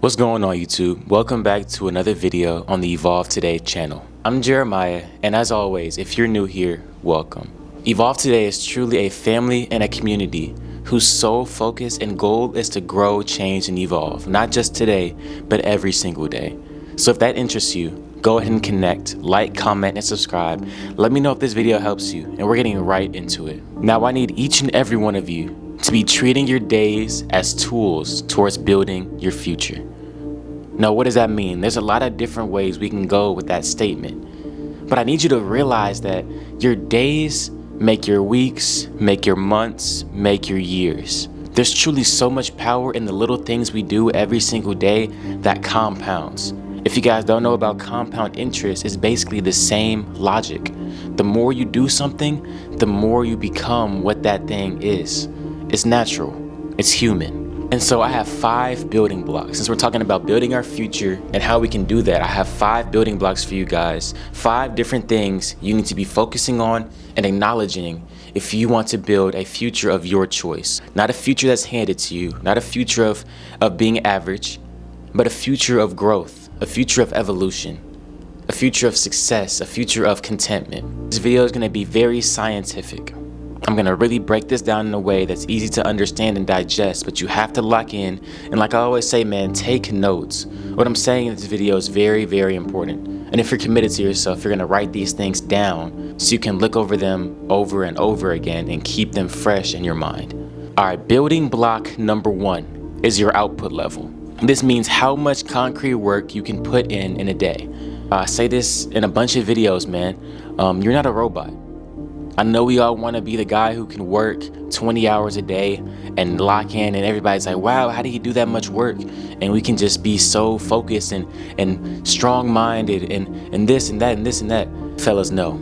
What's going on YouTube? Welcome back to another video on the Evolve Today channel. I'm Jeremiah, and as always, if you're new here, welcome. Evolve Today is truly a family and a community whose sole focus and goal is to grow, change, and evolve, not just today, but every single day. So if that interests you, go ahead and connect, like, comment, and subscribe. Let me know if this video helps you, and we're getting right into it. Now I need each and every one of you to be treating your days as tools towards building your future. Now, what does that mean? There's a lot of different ways we can go with that statement. But I need you to realize that your days make your weeks, make your months, make your years. There's truly so much power in the little things we do every single day that compounds. If you guys don't know about compound interest, it's basically the same logic. The more you do something, the more you become what that thing is. It's natural, it's human. And so I have 5 building blocks. Since we're talking about building our future and how we can do that, I have 5 building blocks for you guys. 5 different things you need to be focusing on and acknowledging if you want to build a future of your choice. Not a future that's handed to you, not a future of being average, but a future of growth, a future of evolution, a future of success, a future of contentment. This video is going to be very scientific. I'm going to really break this down in a way that's easy to understand and digest, but you have to lock in. And like I always say, man, take notes. What I'm saying in this video is very, very important. And if you're committed to yourself, you're going to write these things down so you can look over them over and over again and keep them fresh in your mind. All right, building block number 1 is your output level. This means how much concrete work you can put in a day. I say this in a bunch of videos, man. You're not a robot. I know we all want to be the guy who can work 20 hours a day and lock in, and everybody's like, wow, how do you do that much work? And we can just be so focused and strong-minded and this and that and this and that. Fellas, no.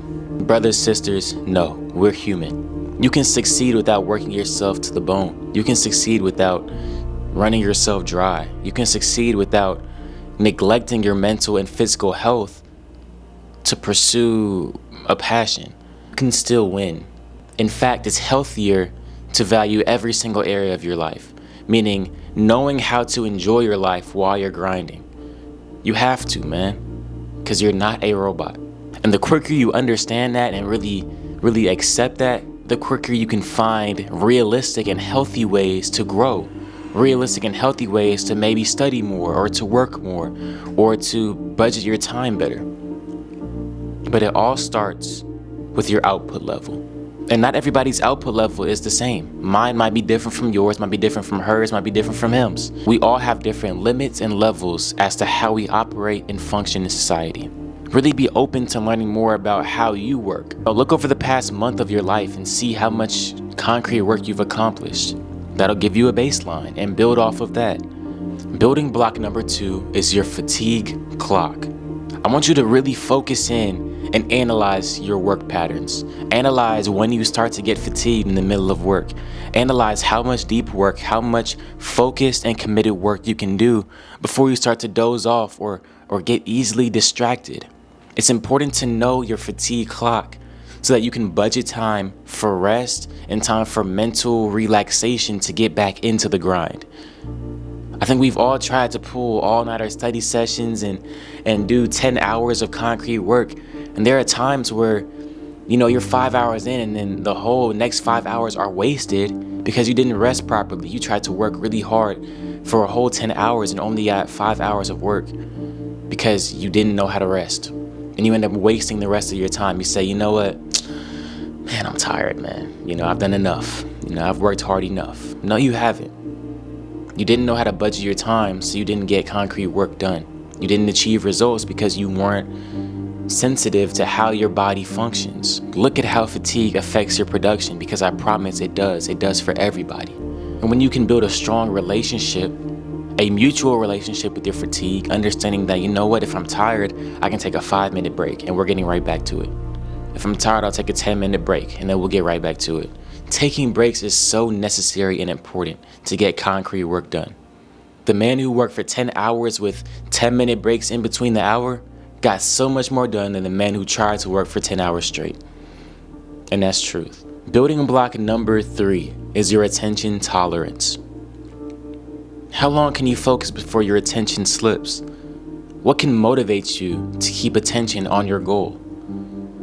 Brothers, sisters, no. We're human. You can succeed without working yourself to the bone. You can succeed without running yourself dry. You can succeed without neglecting your mental and physical health to pursue a passion. Can still win. In fact, it's healthier to value every single area of your life, meaning knowing how to enjoy your life while you're grinding. You have to, man, because you're not a robot. And the quicker you understand that and really accept that, the quicker you can find realistic and healthy ways to grow, realistic and healthy ways to maybe study more or to work more or to budget your time better. But it all starts with your output level. And not everybody's output level is the same. Mine might be different from yours, might be different from hers, might be different from him's. We all have different limits and levels as to how we operate and function in society. Really be open to learning more about how you work. Look over the past month of your life and see how much concrete work you've accomplished. That'll give you a baseline and build off of that. Building block number 2 is your fatigue clock. I want you to really focus in and analyze your work patterns. Analyze when you start to get fatigued in the middle of work. Analyze how much deep work, how much focused and committed work you can do before you start to doze off or get easily distracted. It's important to know your fatigue clock so that you can budget time for rest and time for mental relaxation to get back into the grind. I think we've all tried to pull all-nighter study sessions and do 10 hours of concrete work. And there are times where, you're 5 hours in and then the whole next 5 hours are wasted because you didn't rest properly. You tried to work really hard for a whole 10 hours and only got 5 hours of work because you didn't know how to rest. And you end up wasting the rest of your time. You say, you know what? Man, I'm tired, man. I've done enough. I've worked hard enough. No, you haven't. You didn't know how to budget your time, so you didn't get concrete work done. You didn't achieve results because you weren't sensitive to how your body functions. Look at how fatigue affects your production, because I promise it does. It does for everybody. And when you can build a strong relationship, a mutual relationship with your fatigue, understanding that, if I'm tired, I can take a 5-minute break and we're getting right back to it. If I'm tired, I'll take a 10-minute break and then we'll get right back to it. Taking breaks is so necessary and important to get concrete work done. The man who worked for 10 hours with 10-minute breaks in between the hour got so much more done than the man who tried to work for 10 hours straight. And that's truth. Building block number 3 is your attention tolerance. How long can you focus before your attention slips? What can motivate you to keep attention on your goal?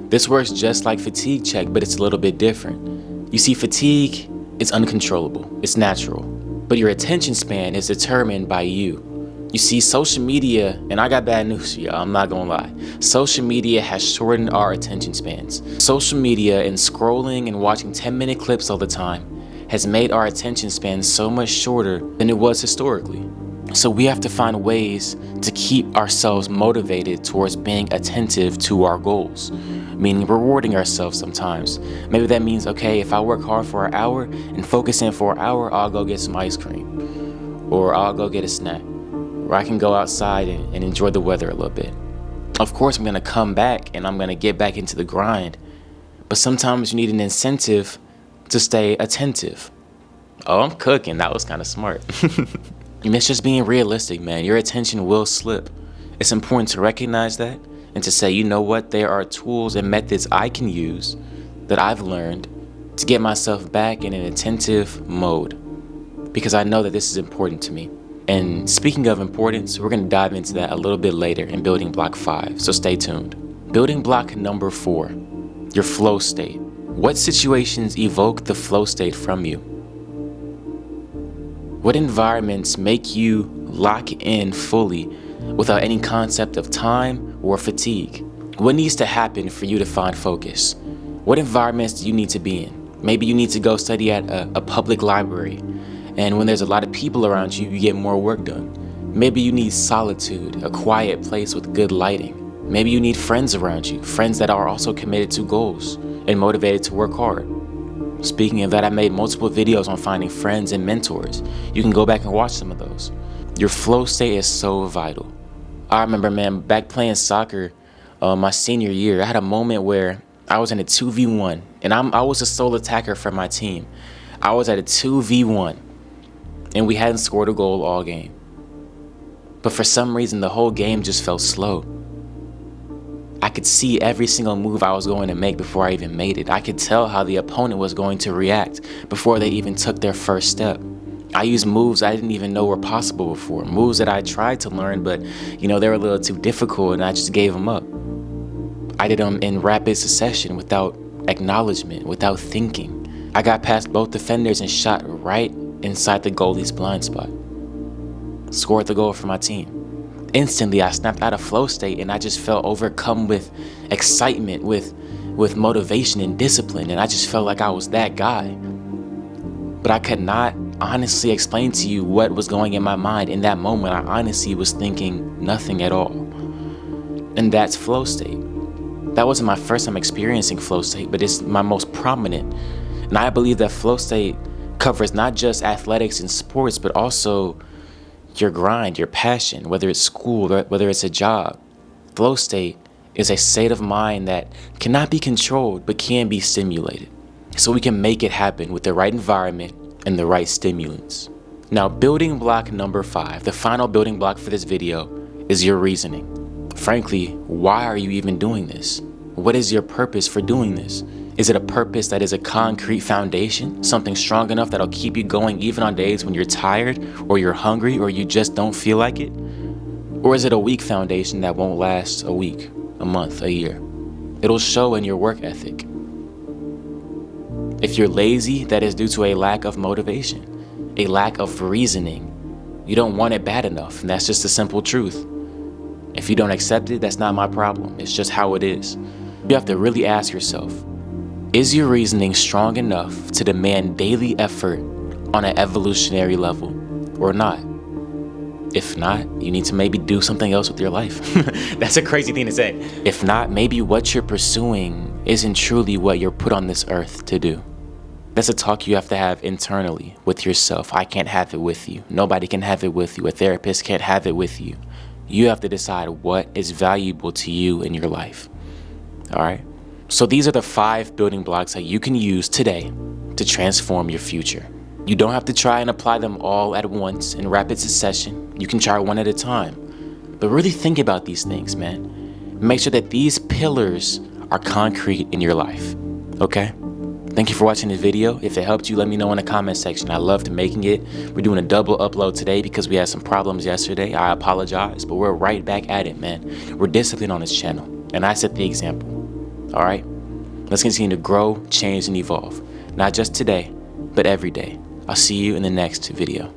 This works just like fatigue check, but it's a little bit different. You see, fatigue is uncontrollable, it's natural, but your attention span is determined by you. You see, social media, and I got bad news for y'all, I'm not gonna lie. Social media has shortened our attention spans. Social media and scrolling and watching 10-minute clips all the time has made our attention span so much shorter than it was historically. So we have to find ways to keep ourselves motivated towards being attentive to our goals, meaning rewarding ourselves sometimes. Maybe that means, okay, if I work hard for an hour and focus in for an hour, I'll go get some ice cream, or I'll go get a snack, or I can go outside and enjoy the weather a little bit. Of course, I'm gonna come back and I'm gonna get back into the grind, but sometimes you need an incentive to stay attentive. Oh, I'm cooking, that was kind of smart. And it's just being realistic, man. Your attention will slip. It's important to recognize that and to say, you know what, there are tools and methods I can use that I've learned to get myself back in an attentive mode, because I know that this is important to me. And speaking of importance, we're gonna dive into that a little bit later in building block 5, so stay tuned. Building block number 4, your flow state. What situations evoke the flow state from you? What environments make you lock in fully without any concept of time or fatigue? What needs to happen for you to find focus? What environments do you need to be in? Maybe you need to go study at a public library, and when there's a lot of people around you, you get more work done. Maybe you need solitude, a quiet place with good lighting. Maybe you need friends around you, friends that are also committed to goals and motivated to work hard. Speaking of that, I made multiple videos on finding friends and mentors. You can go back and watch some of those. Your flow state is so vital. I remember, man, back playing soccer my senior year, I had a moment where I was in a 2v1, and I was a sole attacker for my team. I was at a 2v1, and we hadn't scored a goal all game. But for some reason, the whole game just felt slow. I could see every single move I was going to make before I even made it. I could tell how the opponent was going to react before they even took their first step. I used moves I didn't even know were possible before, moves that I tried to learn, but they were a little too difficult and I just gave them up. I did them in rapid succession without acknowledgement, without thinking. I got past both defenders and shot right inside the goalie's blind spot. Scored the goal for my team. Instantly, I snapped out of flow state and I just felt overcome with excitement, with motivation and discipline, and I just felt like I was that guy. But I could not honestly explain to you what was going in my mind in that moment. I honestly was thinking nothing at all. And that's flow state. That wasn't my first time experiencing flow state, but it's my most prominent. And I believe that flow state covers not just athletics and sports, but also your grind, your passion, whether it's school, whether it's a job. Flow state is a state of mind that cannot be controlled, but can be stimulated. So we can make it happen with the right environment and the right stimulants. Now, building block number 5, the final building block for this video, is your reasoning. Frankly, why are you even doing this? What is your purpose for doing this? Is it a purpose that is a concrete foundation, something strong enough that'll keep you going even on days when you're tired or you're hungry or you just don't feel like it? Or is it a weak foundation that won't last a week, a month, a year? It'll show in your work ethic. If you're lazy, that is due to a lack of motivation, a lack of reasoning. You don't want it bad enough, and that's just the simple truth. If you don't accept it, that's not my problem. It's just how it is. You have to really ask yourself, is your reasoning strong enough to demand daily effort on an evolutionary level or not? If not, you need to maybe do something else with your life. That's a crazy thing to say. If not, maybe what you're pursuing isn't truly what you're put on this earth to do. That's a talk you have to have internally with yourself. I can't have it with you. Nobody can have it with you. A therapist can't have it with you. You have to decide what is valuable to you in your life. All right? So these are the 5 building blocks that you can use today to transform your future. You don't have to try and apply them all at once in rapid succession. You can try one at a time. But really think about these things, man. Make sure that these pillars are concrete in your life, okay? Thank you for watching this video. If it helped you, let me know in the comment section. I loved making it. We're doing a double upload today because we had some problems yesterday. I apologize, but we're right back at it, man. We're disciplined on this channel, and I set the example. All right? Let's continue to grow, change, and evolve. Not just today, but every day. I'll see you in the next video.